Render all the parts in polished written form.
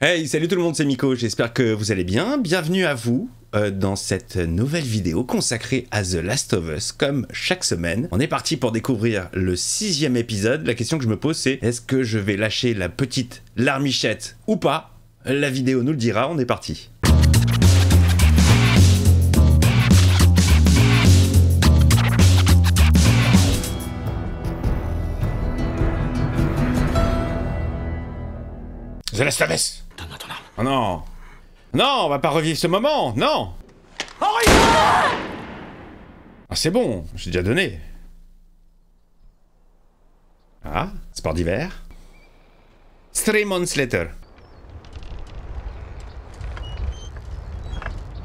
Hey, salut tout le monde, c'est Miko, j'espère que vous allez bien. Bienvenue à vous dans cette nouvelle vidéo consacrée à The Last of Us. Comme chaque semaine, on est parti pour découvrir le 6e épisode. La question que je me pose, c'est est-ce que je vais lâcher la petite larmichette ou pas? La vidéo nous le dira, on est parti. The Last of Us. Donne-moi ton arme. Oh non. Non, on va pas revivre ce moment, non. Ah, c'est bon, j'ai déjà donné. Ah, sport d'hiver. 3 months later.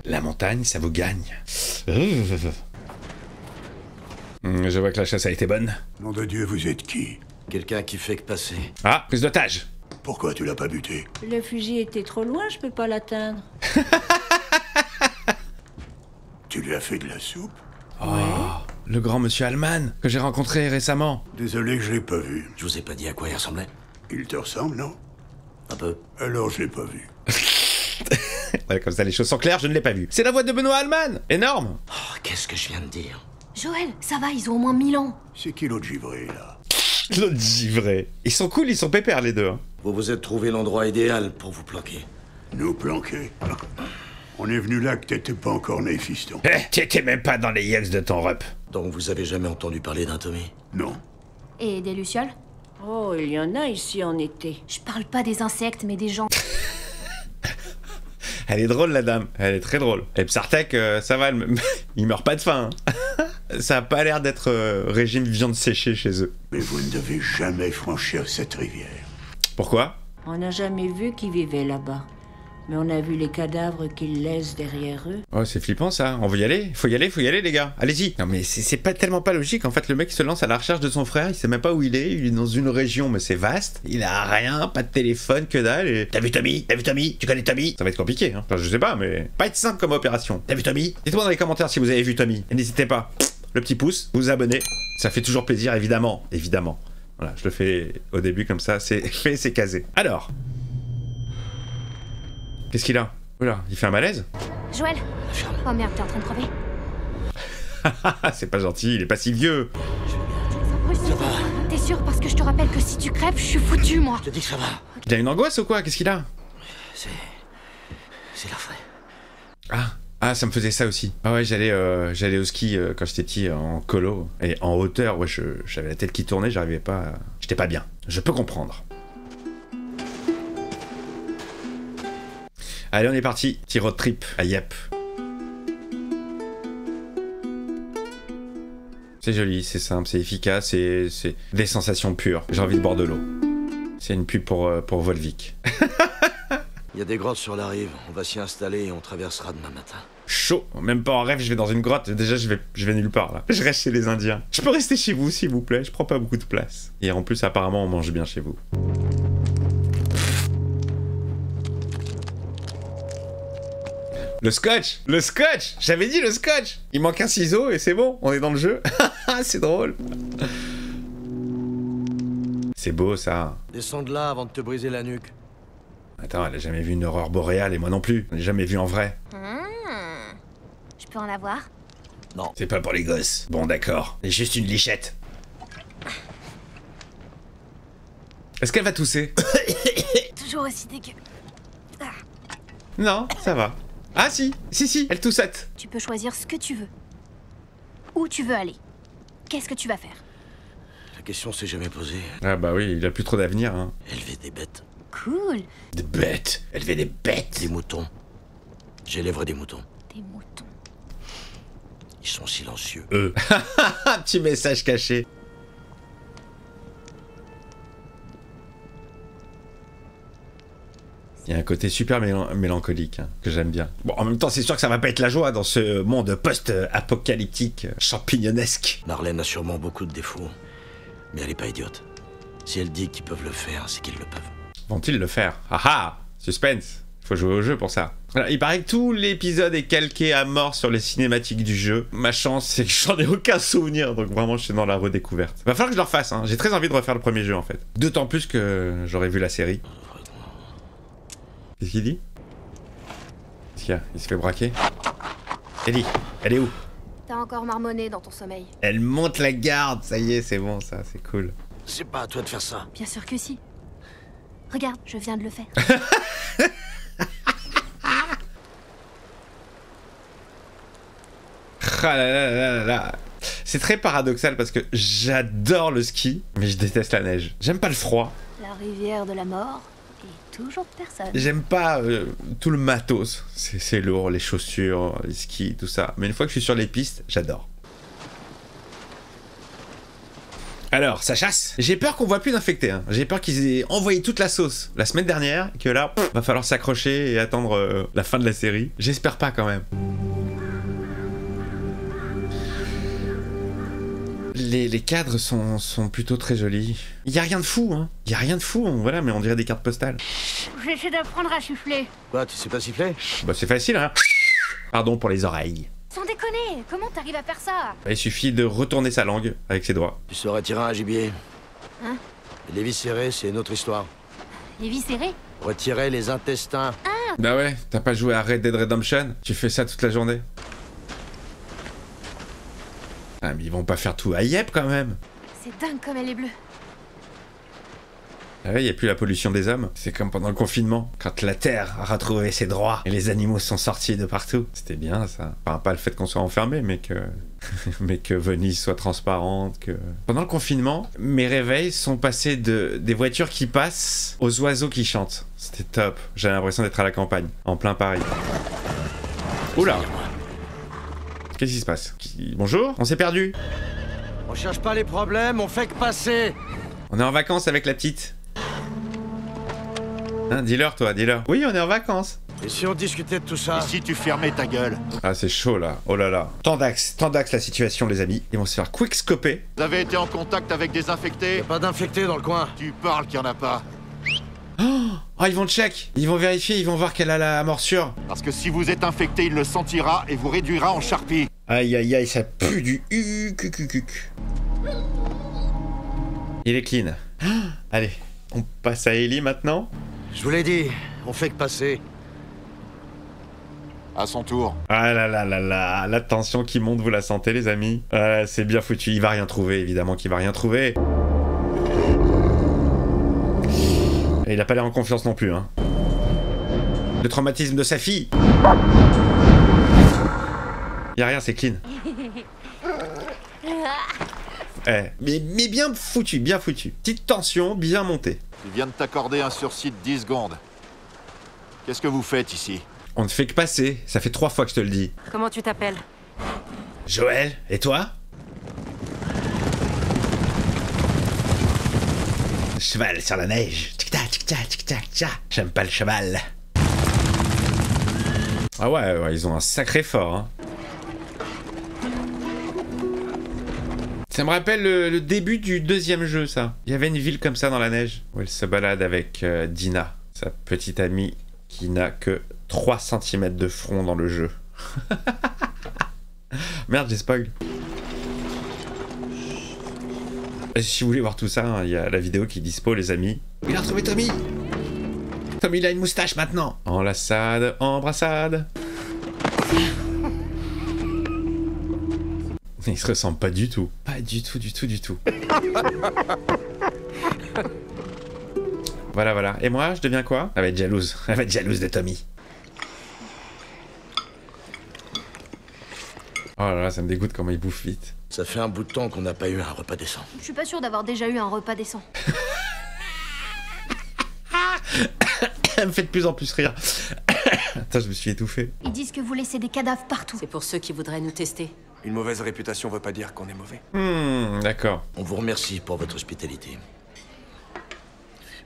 La montagne, ça vous gagne. Je vois que la chasse a été bonne. Nom de Dieu, vous êtes qui? Quelqu'un qui fait que passer. Ah, prise d'otage. Pourquoi tu l'as pas buté? Le fusil était trop loin, je peux pas l'atteindre. Tu lui as fait de la soupe? Oh, le grand monsieur Allman, que j'ai rencontré récemment. Désolé que je l'ai pas vu. Je vous ai pas dit à quoi il ressemblait? Il te ressemble, non? Un peu. Alors je l'ai pas vu. Ouais, comme ça, les choses sont claires, je ne l'ai pas vu. C'est la voix de Benoît Allman. Énorme. Oh, qu'est-ce que je viens de dire? Joël, ça va, ils ont au moins 1000 ans. C'est qui l'autre givré, là? L'autre givré. Ils sont cool, ils sont pépères les deux. Hein. Vous vous êtes trouvé l'endroit idéal pour vous planquer. Nous planquer? On est venu là que t'étais pas encore né, fiston. T'étais même pas dans les yeux de ton rep. Donc vous avez jamais entendu parler d'un Tommy? Non. Et des lucioles? Oh, il y en a ici en été. Je parle pas des insectes, mais des gens. Elle est drôle la dame, elle est très drôle. Et Psartek, ça va, il meurt pas de faim. Hein. Ça a pas l'air d'être régime viande séchée chez eux. Mais vous ne devez jamais franchir cette rivière. Pourquoi? On n'a jamais vu qui vivait là-bas. Mais on a vu les cadavres qu'ils laissent derrière eux. Oh, c'est flippant ça, on veut y aller? Faut y aller les gars, allez-y. Non mais c'est pas tellement pas logique, en fait le mec se lance à la recherche de son frère, il sait même pas où il est dans une région mais c'est vaste, il a rien, pas de téléphone, que dalle et... T'as vu Tommy? T'as vu Tommy? Tu connais Tommy? Ça va être compliqué, hein. Enfin je sais pas, mais pas être simple comme opération. T'as vu Tommy? Dites-moi dans les commentaires si vous avez vu Tommy, et n'hésitez pas, le petit pouce, vous abonnez, ça fait toujours plaisir évidemment, évidemment. Voilà, je le fais au début comme ça, c'est fait, c'est casé. Alors... Qu'est-ce qu'il a? Oula, il fait un malaise? Joël! Oh merde, t'es en train de crever. C'est pas gentil, il est pas si vieux. T'es sûr? Parce que je te rappelle que si tu crèves, je suis foutu, moi. Je te dis que ça va. Il a une angoisse ou quoi? Qu'est-ce qu'il a? C'est l'air frais. Ah, ça me faisait ça aussi. Ah ouais, j'allais au ski quand j'étais petit en colo. Et en hauteur, ouais, j'avais la tête qui tournait, j'arrivais pas... J'étais pas bien. Je peux comprendre. Allez, on est parti. Petit road trip à Yep. C'est joli, c'est simple, c'est efficace, c'est des sensations pures. J'ai envie de boire de l'eau. C'est une pub pour Volvic. Il y a des grottes sur la rive, on va s'y installer et on traversera demain matin. Chaud. Même pas en rêve, je vais dans une grotte. Déjà, je vais nulle part, là. Je reste chez les Indiens. Je peux rester chez vous, s'il vous plaît. Je prends pas beaucoup de place. Et en plus, apparemment, on mange bien chez vous. Le scotch! Le scotch! J'avais dit le scotch! Il manque un ciseau et c'est bon, on est dans le jeu. C'est drôle. C'est beau, ça. Descends de là avant de te briser la nuque. Attends, elle a jamais vu une aurore boréale et moi non plus. On l'a jamais vu en vrai. Je peux en avoir? Non. C'est pas pour les gosses. Bon, d'accord. C'est juste une lichette. Est-ce qu'elle va tousser? Toujours aussi dégueu. Non, ça va. Ah si, elle toussette. Tu peux choisir ce que tu veux. Où tu veux aller. Qu'est-ce que tu vas faire? La question s'est jamais posée. Ah bah oui, il a plus trop d'avenir, hein. Élever des bêtes. Cool. Des bêtes. Elle fait des bêtes. Des moutons. J'élèverai des moutons. Des moutons. Ils sont silencieux. Un petit message caché. Il y a un côté super mélancolique, hein, que j'aime bien. Bon, en même temps, c'est sûr que ça va pas être la joie dans ce monde post-apocalyptique, champignonesque. Marlène a sûrement beaucoup de défauts, mais elle est pas idiote. Si elle dit qu'ils peuvent le faire, c'est qu'ils le peuvent. Vont-ils le faire? Ah ah! Suspense! Faut jouer au jeu pour ça. Alors, il paraît que tout l'épisode est calqué à mort sur les cinématiques du jeu. Ma chance, c'est que j'en ai aucun souvenir, donc vraiment, je suis dans la redécouverte. Va falloir que je le refasse, hein. J'ai très envie de refaire le premier jeu, en fait. D'autant plus que j'aurais vu la série. Qu'est-ce qu'il dit? Qu'est-ce qu'il y a? Il se fait braquer. Ellie, elle est où? T'as encore marmonné dans ton sommeil. Elle monte la garde, ça y est, c'est bon ça, c'est cool. C'est pas à toi de faire ça. Bien sûr que si. Regarde, je viens de le faire. Ah là là là là là. C'est très paradoxal parce que j'adore le ski, mais je déteste la neige. J'aime pas le froid. La rivière de la mort et toujours personne. J'aime pas tout le matos. C'est lourd, les chaussures, les skis, tout ça. Mais une fois que je suis sur les pistes, j'adore. Alors, ça chasse. J'ai peur qu'on voit plus d'infectés. Hein. J'ai peur qu'ils aient envoyé toute la sauce la semaine dernière, que là, va falloir s'accrocher et attendre la fin de la série. J'espère pas quand même. Les cadres sont plutôt très jolis. Il y a rien de fou, hein. Il y a rien de fou, voilà, mais on dirait des cartes postales. J'essaie d'apprendre à siffler. Quoi, tu sais pas siffler? Bah c'est facile, hein. Pardon pour les oreilles. Sans déconner, comment t'arrives à faire ça? Il suffit de retourner sa langue avec ses doigts. Tu saurais tirer un gibier. Hein? Les vis serrées, c'est une autre histoire. Les vis serrées? Retirer les intestins. Bah ouais, t'as pas joué à Red Dead Redemption? Tu fais ça toute la journée? Ah mais ils vont pas faire tout à Yep quand même. C'est dingue comme elle est bleue. Ah ouais, y a plus la pollution des hommes. C'est comme pendant le confinement, quand la Terre a retrouvé ses droits et les animaux sont sortis de partout. C'était bien ça. Enfin, pas le fait qu'on soit enfermé, mais que... mais que Venise soit transparente, que... Pendant le confinement, mes réveils sont passés des voitures qui passent aux oiseaux qui chantent. C'était top. J'avais l'impression d'être à la campagne, en plein Paris. Oula! Qu'est-ce qui se passe? Bonjour? On s'est perdu? On cherche pas les problèmes, on fait que passer. On est en vacances avec la petite. Hein, dis-leur toi, dis-leur. Oui, on est en vacances. Et si on discutait de tout ça? Et si tu fermais ta gueule? Ah, c'est chaud là. Oh là là. Tant d'axes la situation, les amis. Ils vont se faire quickscoper. Vous avez été en contact avec des infectés? Y'a pas d'infectés dans le coin. Tu parles qu'il y en a pas. Oh, ils vont check. Ils vont vérifier, ils vont voir qu'elle a la morsure. Parce que si vous êtes infecté, il le sentira et vous réduira en charpie. Aïe aïe aïe, ça pue du cucucuc. Il est clean. Allez, on passe à Ellie maintenant. Je vous l'ai dit, on fait que passer. À son tour. Ah là là là là, la tension qui monte, vous la sentez les amis? C'est bien foutu, il va rien trouver, évidemment qu'il va rien trouver. Et il a pas l'air en confiance non plus, hein. Le traumatisme de sa fille. Y'a rien, c'est clean. Mais bien foutu, bien foutu. Petite tension, bien montée. Il vient de t'accorder un sursis de 10 secondes. Qu'est-ce que vous faites ici? On ne fait que passer, ça fait 3 fois que je te le dis. Comment tu t'appelles? Joël, et toi? Cheval sur la neige. Tic-tac, tic-tac, tic-tac, tic-tac. J'aime pas le cheval. Ah ouais, ils ont un sacré fort, hein. Ça me rappelle le début du deuxième jeu, ça. Il y avait une ville comme ça dans la neige, où elle se balade avec Dina, sa petite amie qui n'a que 3 cm de front dans le jeu. Merde, j'ai spoil. Et si vous voulez voir tout ça, hein, il y a la vidéo qui est dispo, les amis. Il a retrouvé Tommy. Tommy, il a une moustache maintenant. Enlaçade, embrassade. Il se ressemble pas du tout. Pas du tout, du tout, du tout. Voilà, voilà. Et moi, je deviens quoi? Elle va être jalouse. Elle va être jalouse de Tommy. Oh là là, ça me dégoûte comment il bouffe vite. Ça fait un bout de temps qu'on n'a pas eu un repas décent. Je suis pas sûre d'avoir déjà eu un repas décent. Elle me fait de plus en plus rire. Attends, je me suis étouffé. Ils disent que vous laissez des cadavres partout. C'est pour ceux qui voudraient nous tester. Une mauvaise réputation veut pas dire qu'on est mauvais. D'accord. On vous remercie pour votre hospitalité.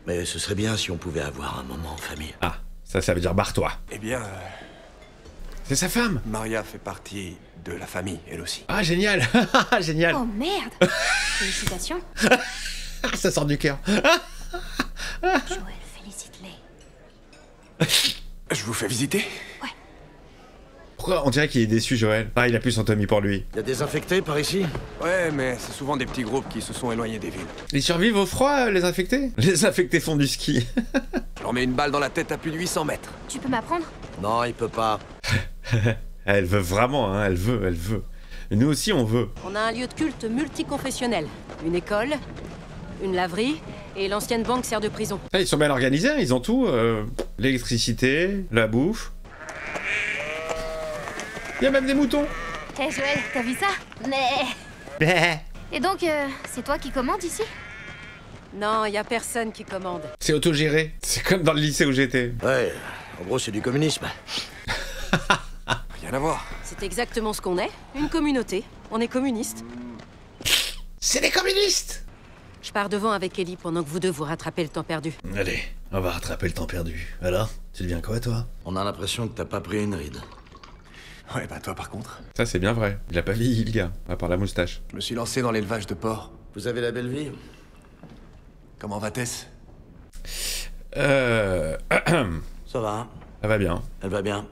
Mais ce serait bien si on pouvait avoir un moment en famille. Ah, ça veut dire barre-toi. Eh bien, C'est sa femme. Maria fait partie de la famille, elle aussi. Ah, génial. Génial. Oh merde. Félicitations. Ça sort du cœur. Joël, félicite-les. Je vous fais visiter? Pourquoi on dirait qu'il est déçu, Joël? Ah, il a plus son Tommy pour lui. Y a des infectés par ici? Ouais, mais c'est souvent des petits groupes qui se sont éloignés des villes. Ils survivent au froid, les infectés? Les infectés font du ski. Je leur mets une balle dans la tête à plus de 800 mètres. Tu peux m'apprendre? Non, il peut pas. Elle veut vraiment, hein, elle veut. Et nous aussi, on veut. On a un lieu de culte multiconfessionnel. Une école, une laverie, et l'ancienne banque sert de prison. Ah, ils sont bien organisés, hein, ils ont tout. L'électricité, la bouffe. Il y a même des moutons. Hé Joël, t'as vu ça? Mais... Et donc, c'est toi qui commandes ici? Non, y a personne qui commande. C'est autogéré. C'est comme dans le lycée où j'étais. Ouais, en gros, c'est du communisme. Rien à voir. C'est exactement ce qu'on est, une communauté. On est communistes. C'est des communistes! Je pars devant avec Ellie pendant que vous deux vous rattrapez le temps perdu. Allez, on va rattraper le temps perdu. Alors, tu deviens quoi, toi? On a l'impression que t'as pas pris une ride. Ouais, bah toi par contre. Ça, c'est bien vrai. Il a pas vieilli, le gars, à part la moustache. Je me suis lancé dans l'élevage de porcs. Vous avez la belle vie? Comment va Tess? Ça va, Ça va bien. elle va bien.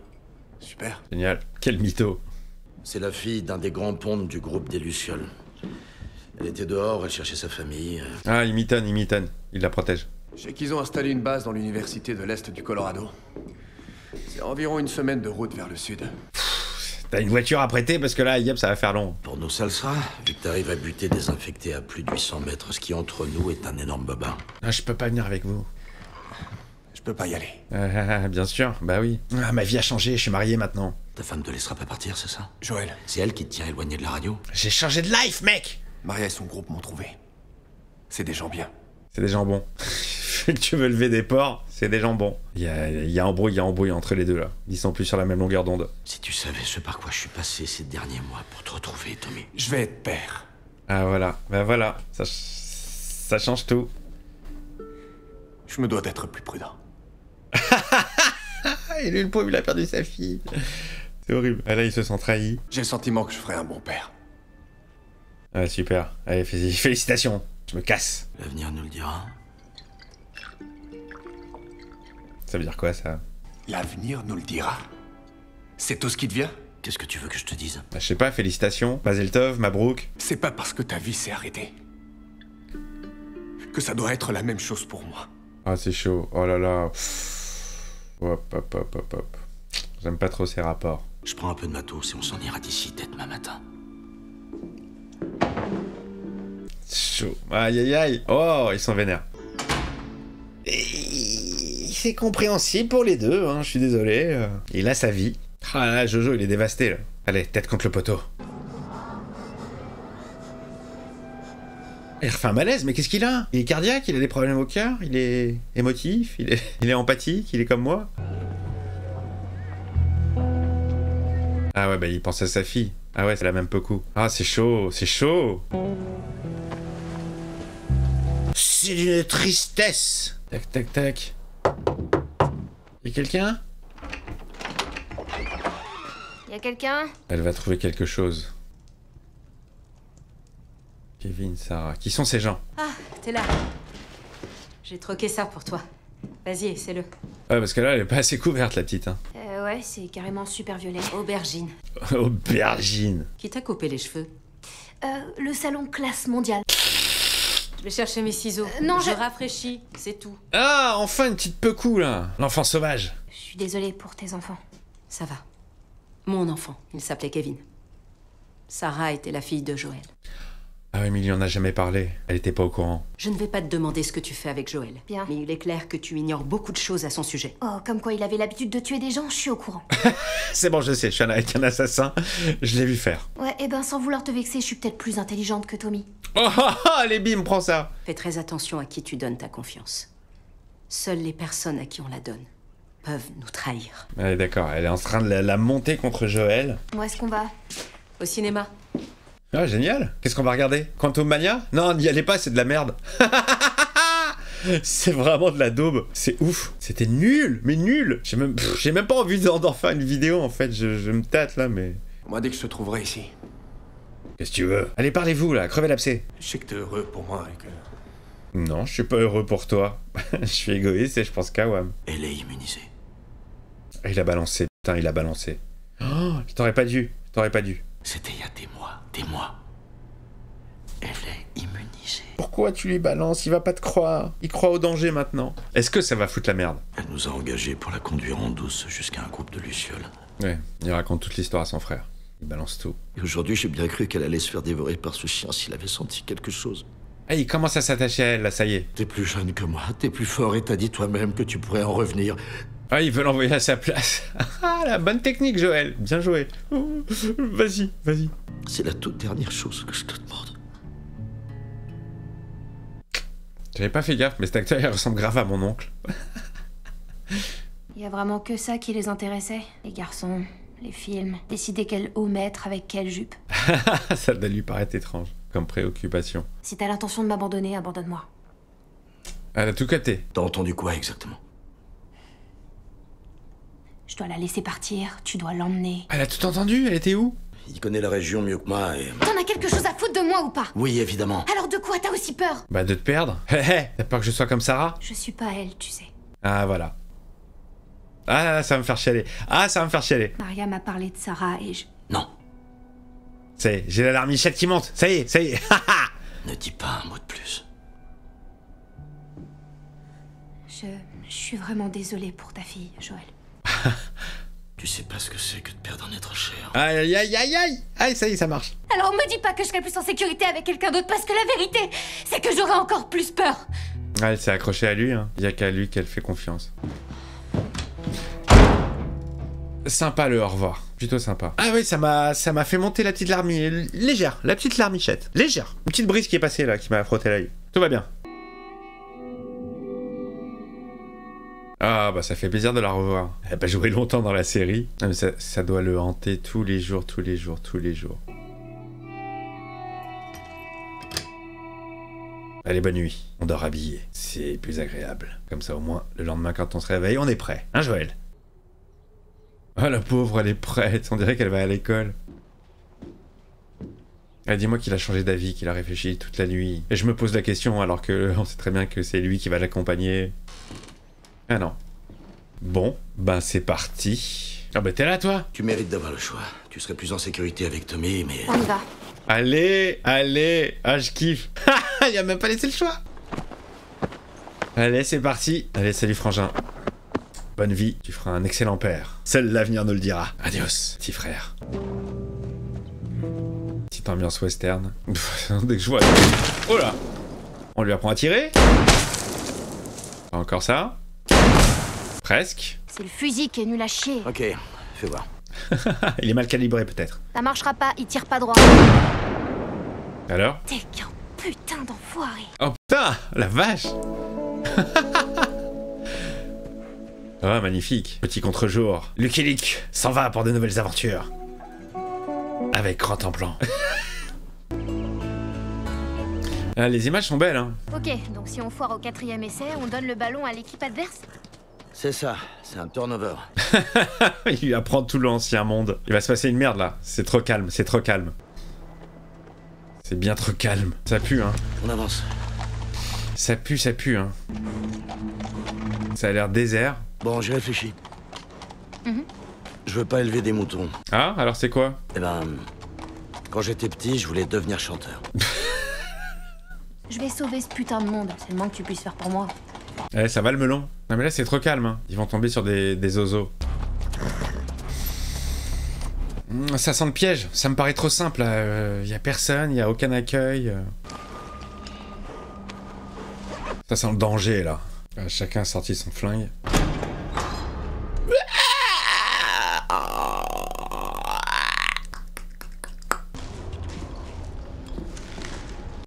Super. Génial. Quel mytho. C'est la fille d'un des grands pontes du groupe des Lucioles. Elle était dehors, elle cherchait sa famille. Ah, il mitonne. Il la protège. Je sais qu'ils ont installé une base dans l'université de l'Est du Colorado. C'est environ une semaine de route vers le sud. T'as une voiture à prêter parce que là, yep, ça va faire long. Pour nous, ça le sera, vu que t'arrives à buter des infectés à plus de 800 mètres, ce qui entre nous est un énorme bobin. Ah, je peux pas venir avec vous. Je peux pas y aller. Bien sûr, bah oui. Ah, ma vie a changé, je suis marié maintenant. Ta femme te laissera pas partir, c'est ça? Joël, C'est elle qui te tient éloigné de la radio? J'ai changé de life, mec! Maria et son groupe m'ont trouvé. C'est des gens bien. C'est des jambons. Que tu veux lever des porcs, c'est des jambons. Il y a embrouille entre les deux là. Ils sont plus sur la même longueur d'onde. Si tu savais ce par quoi je suis passé ces derniers mois pour te retrouver, Tommy. Je vais être père. Ah voilà, bah voilà, ça change tout. Je me dois d'être plus prudent. Et lui, le pauvre, il a perdu sa fille. C'est horrible. Ah là, il se sent trahi. J'ai le sentiment que je ferai un bon père. Ah super. Allez, félicitations. Je me casse. L'avenir nous le dira. Ça veut dire quoi, ça? L'avenir nous le dira. C'est tout ce qui te vient? Qu'est-ce que tu veux que je te dise? Bah, je sais pas, félicitations. Mazel Tov, Mabrouk. C'est pas parce que ta vie s'est arrêtée que ça doit être la même chose pour moi. Ah, c'est chaud. Oh là là. Hop. J'aime pas trop ces rapports. Je prends un peu de matos et on s'en ira d'ici dès demain matin. Chaud. Aïe. Oh, ils sont vénères. C'est compréhensible pour les deux, hein, je suis désolé. Il a sa vie. Ah là, Jojo, il est dévasté, là. Allez, tête contre le poteau. Il refait un malaise, mais qu'est-ce qu'il a? Il est cardiaque, il a des problèmes au cœur, il est émotif, il est empathique, il est comme moi. Ah ouais, bah il pense à sa fille. Ah ouais, c'est la même beaucoup. Ah, c'est chaud. C'est d'une tristesse. Tac. Y'a quelqu'un? Y a quelqu'un? Elle va trouver quelque chose. Kevin, Sarah. Qui sont ces gens? Ah, t'es là. J'ai troqué ça pour toi. Vas-y, essaie-le. Ouais, parce que là, elle est pas assez couverte, la petite. Hein. Ouais, c'est carrément super violet. Aubergine. Aubergine. Qui t'a coupé les cheveux? Le salon classe mondiale. Je vais chercher mes ciseaux. Non, je rafraîchis, c'est tout. Ah, enfin une petite pecou, là. L'enfant sauvage. Je suis désolée pour tes enfants. Ça va. Mon enfant, il s'appelait Kevin. Sarah était la fille de Joël. Ah oui, mais il lui en a jamais parlé. Elle était pas au courant. Je ne vais pas te demander ce que tu fais avec Joël. Bien. Mais il est clair que tu ignores beaucoup de choses à son sujet. Oh, comme quoi il avait l'habitude de tuer des gens, je suis au courant. C'est bon, je sais, je suis avec un assassin. Je l'ai vu faire. Ouais, et ben sans vouloir te vexer, je suis peut-être plus intelligente que Tommy. Oh, allez, bim, prends ça. Fais très attention à qui tu donnes ta confiance. Seules les personnes à qui on la donne peuvent nous trahir. Allez, d'accord, elle est en train de la monter contre Joël. Où est-ce qu'on va? Au cinéma. Ah, génial. Qu'est-ce qu'on va regarder? Quantum Mania? Non, n'y allez pas, c'est de la merde. C'est vraiment de la daube. C'est ouf. C'était nul, mais nul. J'ai même pas envie d'en faire une vidéo, en fait. Je me tâte, là, mais... Moi, dès que je te trouverai ici. Qu'est-ce que tu veux? Allez, parlez-vous, là. Crevez l'abcès. Je sais que t'es heureux pour moi et que... Non, je suis pas heureux pour toi. Je suis égoïste et je pense qu'à Wam. Elle est immunisée. Il a balancé. Putain, il a balancé. Oh, T'aurais pas dû. T'aurais pas dû. C'était il y a des mois. Des mois. Elle est immunisée. Pourquoi tu lui balances? Il va pas te croire. Il croit au danger maintenant. Est-ce que ça va foutre la merde? Elle nous a engagés pour la conduire en douce jusqu'à un groupe de lucioles. Ouais, il raconte toute l'histoire à son frère. Il balance tout. Et aujourd'hui, j'ai bien cru qu'elle allait se faire dévorer par ce chien s'il avait senti quelque chose. Ah, il commence à s'attacher à elle, là, ça y est. T'es plus jeune que moi, t'es plus fort et t'as dit toi-même que tu pourrais en revenir. Ah, il veut l'envoyer à sa place. Ah, la bonne technique, Joël. Bien joué. Vas-y, vas-y. C'est la toute dernière chose que je te demande. J'avais pas fait gaffe, mais cet acteur, il ressemble grave à mon oncle. Il y a vraiment que ça qui les intéressait? Les garçons, les films, décider quel haut mettre avec quelle jupe. Ça doit lui paraître étrange, comme préoccupation. Si t'as l'intention de m'abandonner, abandonne-moi. Elle a tout capté. T'as entendu quoi exactement? Je dois la laisser partir, tu dois l'emmener. Elle a tout entendu? Elle était où? Il connaît la région mieux que moi et... T'en as quelque chose à foutre de moi ou pas? Oui, évidemment. Alors de quoi t'as aussi peur? Bah de te perdre. Hé hé, t'as peur que je sois comme Sarah? Je suis pas elle, tu sais. Ah voilà. Ah, ça va me faire chialer. Ah, ça va me faire chialer. Maria m'a parlé de Sarah et je... Non. Ça y est, j'ai la larmichette qui monte. Ça y est, ça y est. Ne dis pas un mot de plus. Je suis vraiment désolée pour ta fille, Joël. Tu sais pas ce que c'est que de perdre un être cher. Aïe, aïe, aïe, aïe. Aïe, ça y est, ça marche. Alors me dis pas que je serai plus en sécurité avec quelqu'un d'autre, parce que la vérité, c'est que j'aurai encore plus peur. Ah, elle s'est accrochée à lui, hein. Il y a qu'à lui qu'elle fait confiance. Sympa le au revoir. Plutôt sympa. Ah oui, ça m'a fait monter la petite larmichette. Légère, la petite larmichette. Légère. Une petite brise qui est passée là, qui m'a frotté l'œil. Tout va bien. Ah bah ça fait plaisir de la revoir. Elle a pas joué longtemps dans la série. Ah, mais ça doit le hanter tous les jours, tous les jours, tous les jours. Allez, bonne nuit. On dort habillé. C'est plus agréable. Comme ça au moins, le lendemain quand on se réveille, on est prêt. Hein Joël? Oh la pauvre, elle est prête. On dirait qu'elle va à l'école. Dis-moi qu'il a changé d'avis, qu'il a réfléchi toute la nuit. Et je me pose la question alors que on sait très bien que c'est lui qui va l'accompagner. Ah non. Bon, ben c'est parti. Ah bah t'es là toi? Tu mérites d'avoir le choix. Tu serais plus en sécurité avec Tommy, mais... On y va. Allez, allez. Ah je kiffe. Il a même pas laissé le choix. Allez, c'est parti. Allez, salut frangin. Bonne vie, tu feras un excellent père. Seul l'avenir nous le dira. Adios, petit frère. Petite ambiance western. Dès que je vois... Oh là! On lui apprend à tirer. Encore ça. Presque. C'est le fusil qui est nul à chier. Ok, fais voir. Il est mal calibré peut-être. Ça marchera pas, il tire pas droit. Alors? T'es qu'un putain d'enfoiré. Oh putain! La vache! Oh, magnifique. Petit contre-jour. Lucky Luke s'en va pour de nouvelles aventures. Avec grand en plan. Ah, les images sont belles, hein. Ok, donc si on foire au 4e essai, on donne le ballon à l'équipe adverse? C'est ça, c'est un turnover. Il lui apprend tout l'ancien monde. Il va se passer une merde, là. C'est trop calme, c'est trop calme. C'est bien trop calme. Ça pue, hein. On avance. Ça pue, hein. Ça a l'air désert. Bon, j'ai réfléchi. Je veux pas élever des moutons. Ah, alors c'est quoi? Eh ben... Quand j'étais petit, je voulais devenir chanteur. Je vais sauver ce putain de monde, c'est le moins que tu puisses faire pour moi. Eh, ça va le melon? Non mais là c'est trop calme, hein. Ils vont tomber sur des oiseaux. Ça sent le piège, ça me paraît trop simple là. Y a personne, y a aucun accueil. Ça sent le danger là. Chacun a sorti son flingue.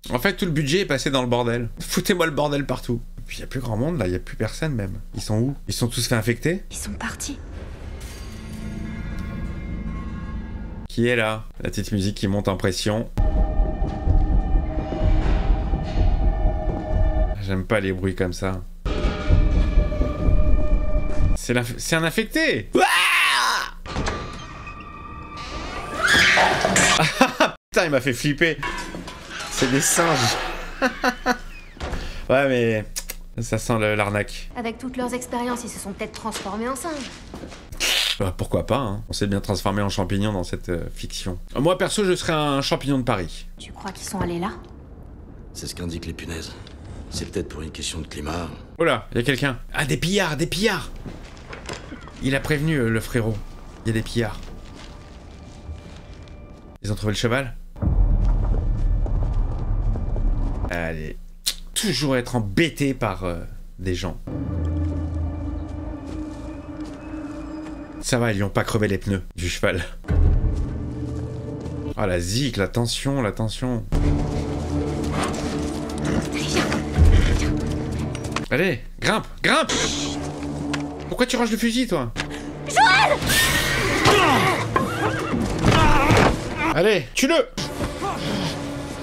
En fait, tout le budget est passé dans le bordel. Foutez-moi le bordel partout. Et puis, il n'y a plus grand monde, là. Il n'y a plus personne, même. Ils sont où? Ils sont tous fait infecter? Ils sont partis. Qui est là? La petite musique qui monte en pression. J'aime pas les bruits comme ça. C'est un infecté! Putain, il m'a fait flipper. C'est des singes. Ouais, mais ça sent l'arnaque. Avec toutes leurs expériences, ils se sont peut-être transformés en singes. Bah, pourquoi pas, hein. On s'est bien transformé en champignon dans cette fiction. Moi, perso, je serais un champignon de Paris. Tu crois qu'ils sont allés là? C'est ce qu'indiquent les punaises. C'est peut-être pour une question de climat. Oh là, il y a quelqu'un. Ah, des pillards, des pillards. Il a prévenu, le frérot. Il y a des pillards. Ils ont trouvé le cheval? Allez. Toujours être embêté par des gens. Ça va, ils lui ont pas crevé les pneus du cheval. Ah, la zik, la tension, la tension. Allez, grimpe, grimpe! Pourquoi tu ranges le fusil, toi? Joël! Allez, tue-le!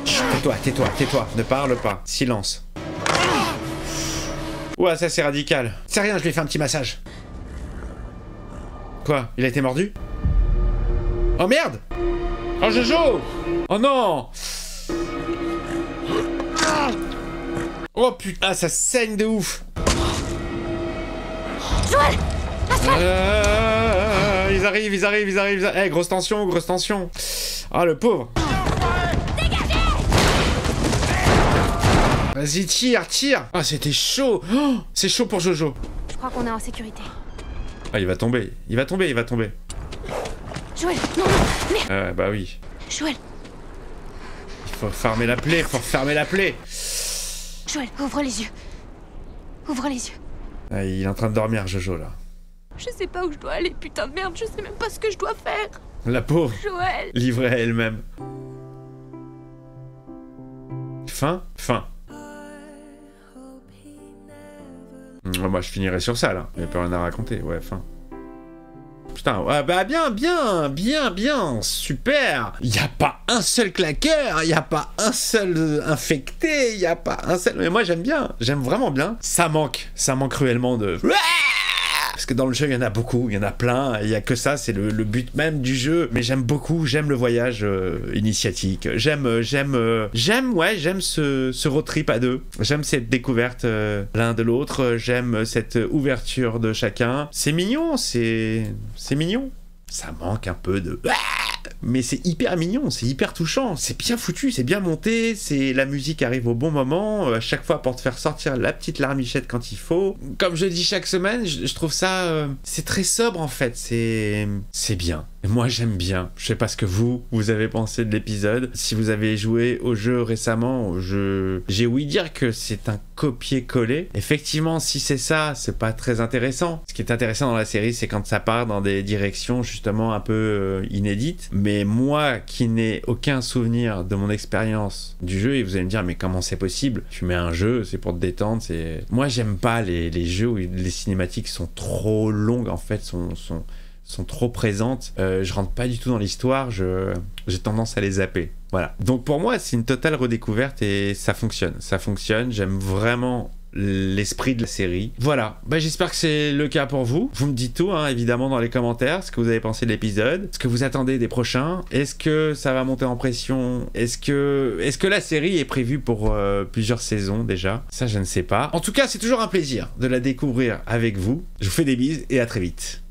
Tais-toi, tais-toi, tais-toi, ne parle pas. Silence. Ouah, ça c'est radical. C'est rien, je lui ai fait un petit massage. Quoi? Il a été mordu? Oh merde! Oh Jojo! Oh non! Oh putain, ça saigne de ouf! Joël! Ils arrivent, ils arrivent, ils arrivent. Eh, grosse tension, grosse tension. Ah, le pauvre. Vas-y, tire, tire. Ah, c'était chaud. Oh, c'est chaud pour Jojo. Je crois qu'on est en sécurité. Ah, il va tomber. Il va tomber, il va tomber. Joël, non, non, merde. Bah oui. Joël, Il faut fermer la plaie, faut fermer la plaie. Joël, ouvre les yeux. Ouvre les yeux. Ah, il est en train de dormir, Jojo, là. Je sais pas où je dois aller, putain de merde, je sais même pas ce que je dois faire. La pauvre. Joël. Livrée à elle-même. Fin. Moi, je finirai sur ça, là. Il n'y a pas rien à raconter. Ouais, fin. Putain, ouais, bah bien, super. Il n'y a pas un seul claqueur, il n'y a pas un seul infecté, il n'y a pas un seul... Mais moi, j'aime bien, j'aime vraiment bien. Ça manque cruellement de... Parce que dans le jeu, il y en a beaucoup, il y en a plein, il y a que ça, c'est le but même du jeu. Mais j'aime beaucoup, j'aime le voyage initiatique, j'aime ce road trip à deux, j'aime cette découverte l'un de l'autre, j'aime cette ouverture de chacun. C'est mignon, c'est mignon. Ça manque un peu de... Mais c'est hyper mignon, c'est hyper touchant, c'est bien foutu, c'est bien monté, c'est la musique arrive au bon moment, à chaque fois pour te faire sortir la petite larmichette quand il faut. Comme je dis chaque semaine, je trouve ça... c'est très sobre en fait, c'est bien. Et moi j'aime bien, je sais pas ce que vous avez pensé de l'épisode. Si vous avez joué au jeu récemment, j'ai ouï dire que c'est un copier-coller. Effectivement, si c'est ça, c'est pas très intéressant. Ce qui est intéressant dans la série, c'est quand ça part dans des directions justement un peu inédites. Mais moi qui n'ai aucun souvenir de mon expérience du jeu, et vous allez me dire mais comment c'est possible? Tu mets un jeu, c'est pour te détendre, c'est... Moi j'aime pas les jeux où les cinématiques sont trop longues en fait, sont trop présentes. Je rentre pas du tout dans l'histoire, j'ai tendance à les zapper. Voilà. Donc pour moi, c'est une totale redécouverte et ça fonctionne. J'aime vraiment l'esprit de la série. Voilà. Bah, j'espère que c'est le cas pour vous. Vous me dites tout, hein, évidemment, dans les commentaires, ce que vous avez pensé de l'épisode, ce que vous attendez des prochains. Est-ce que ça va monter en pression? Est-ce que la série est prévue pour plusieurs saisons déjà? Ça, je ne sais pas. En tout cas, c'est toujours un plaisir de la découvrir avec vous. Je vous fais des bises et à très vite.